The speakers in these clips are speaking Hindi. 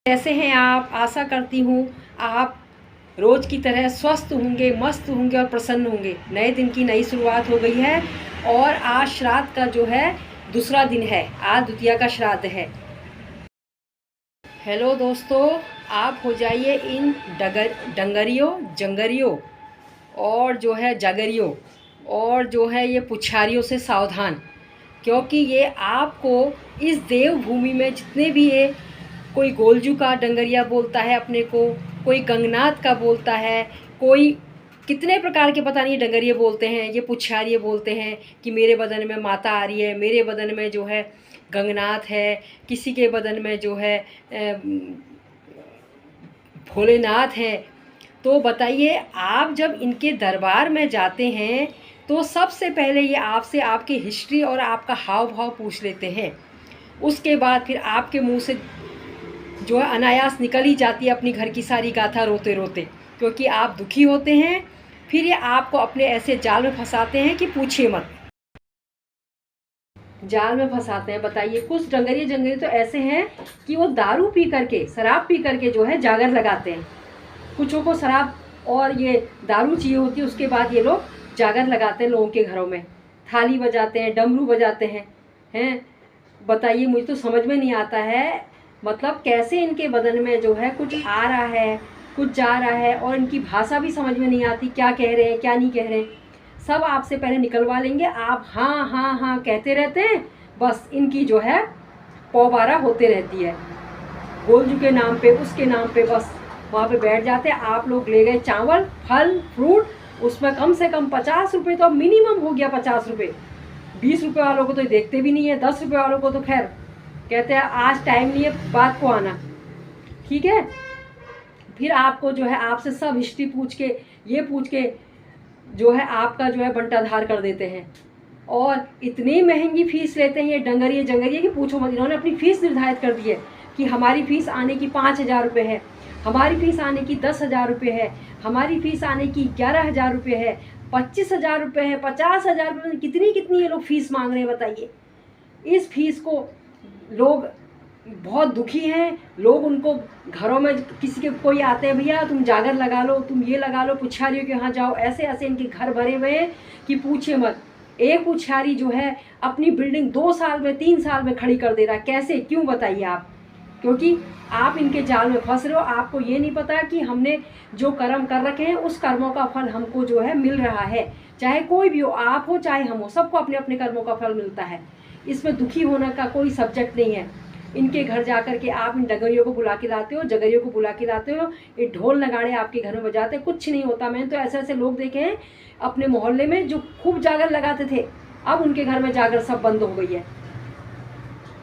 कैसे हैं आप? आशा करती हूँ आप रोज़ की तरह स्वस्थ होंगे, मस्त होंगे और प्रसन्न होंगे। नए दिन की नई शुरुआत हो गई है और आज श्राद्ध का जो है दूसरा दिन है। आज द्वितीया का श्राद्ध है। हेलो दोस्तों, आप हो जाइए इन डंगरियों, जंगरियों और जो है जागरियों और जो है ये पुछारियों से सावधान, क्योंकि ये आपको इस देवभूमि में जितने भी ये कोई गोलजू का डंगरिया बोलता है अपने को, कोई गंगनाथ का बोलता है, कोई कितने प्रकार के पता नहीं डंगरिये बोलते हैं, ये पुछारिये बोलते हैं कि मेरे बदन में माता आ रही है, मेरे बदन में जो है गंगनाथ है, किसी के बदन में जो है भोलेनाथ है। तो बताइए, आप जब इनके दरबार में जाते हैं तो सबसे पहले ये आपसे आपकी हिस्ट्री और आपका हाव भाव पूछ लेते हैं। उसके बाद फिर आपके मुंह से जो है अनायास निकल ही जाती है अपनी घर की सारी गाथा रोते रोते, क्योंकि आप दुखी होते हैं। फिर ये आपको अपने ऐसे जाल में फंसाते हैं कि पूछिए मत। जाल में फंसाते हैं। बताइए, कुछ जंगली तो ऐसे हैं कि वो दारू पी करके, शराब पी करके जो है जागर लगाते हैं। कुछों को शराब और ये दारू चाहिए होती है, उसके बाद ये लोग जागर लगाते हैं लोगों के घरों में, थाली बजाते हैं, डमरू बजाते हैं। बताइए, मुझे तो समझ में नहीं आता है, मतलब कैसे इनके बदन में जो है कुछ आ रहा है, कुछ जा रहा है, और इनकी भाषा भी समझ में नहीं आती, क्या कह रहे हैं क्या नहीं कह रहे हैं। सब आपसे पहले निकलवा लेंगे, आप हाँ हाँ हाँ कहते रहते हैं, बस इनकी जो है पौबारा होते रहती है। गोलजू के नाम पे, उसके नाम पे, बस वहाँ पे बैठ जाते हैं। आप लोग ले गए चावल, फल, फ्रूट, उसमें कम से कम 50 रुपये तो अब मिनिमम हो गया। 50 रुपये, 20 रुपये वालों को तो देखते भी नहीं है, 10 रुपये वालों को तो खैर कहते हैं आज टाइम नहीं है, बात को आना, ठीक है। फिर आपको जो है आपसे सब हिस्ट्री पूछ के, ये पूछ के जो है आपका जो है बंटाधार कर देते हैं। और इतनी महंगी फीस लेते हैं ये डंगरिये जंगरिये कि पूछो मत। इन्होंने अपनी फ़ीस निर्धारित कर दी है कि हमारी फ़ीस आने की 5,000 रुपये है, हमारी फ़ीस आने की 10,000 रुपये है, हमारी फ़ीस आने की 11,000 रुपये है, 25,000 रुपये है, 50,000 रुपये, कितनी कितनी ये लोग फ़ीस मांग रहे हैं। बताइए, इस फीस को लोग बहुत दुखी हैं। लोग उनको घरों में किसी के कोई आते हैं, भैया तुम जागर लगा लो, तुम ये लगा लो, पुछारियों के यहाँ जाओ, ऐसे ऐसे इनके घर भरे हुए हैं कि पूछिए मत। एक पुछारी जो है अपनी बिल्डिंग 2 साल में 3 साल में खड़ी कर दे रहा है। कैसे, क्यों? बताइए आप। क्योंकि आप इनके जाल में फंस रहे हो। आपको ये नहीं पता कि हमने जो कर्म कर रखे हैं उस कर्मों का फल हमको जो है मिल रहा है। चाहे कोई भी हो, आप हो चाहे हम हो, सबको अपने अपने कर्मों का फल मिलता है। इसमें दुखी होने का कोई सब्जेक्ट नहीं है। इनके घर जा कर के आप इन डगरियों को बुला के लाते हो, जगरियों को बुला के लाते हो, ये ढोल नगाड़े आपके घर में बजाते, कुछ नहीं होता। मैंने तो ऐसे ऐसे लोग देखे हैं अपने मोहल्ले में जो खूब जागर लगाते थे, अब उनके घर में जागर सब बंद हो गई है।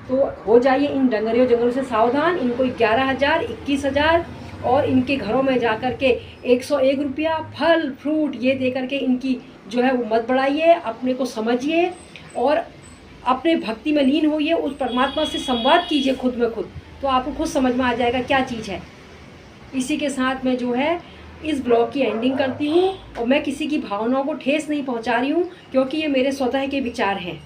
तो हो जाइए इन डंगरियों जंगलों से सावधान। इनको 11,000, 21,000 और इनके घरों में जा कर के 101 रुपया फल फ्रूट ये दे करके इनकी जो है वो मत बढ़ाइए। अपने को समझिए और अपने भक्ति में लीन होइए, उस परमात्मा से संवाद कीजिए खुद में खुद, तो आपको खुद समझ में आ जाएगा क्या चीज़ है। इसी के साथ मैं जो है इस ब्लॉग की एंडिंग करती हूँ, और मैं किसी की भावनाओं को ठेस नहीं पहुँचा रही हूँ, क्योंकि ये मेरे स्वतः के विचार हैं।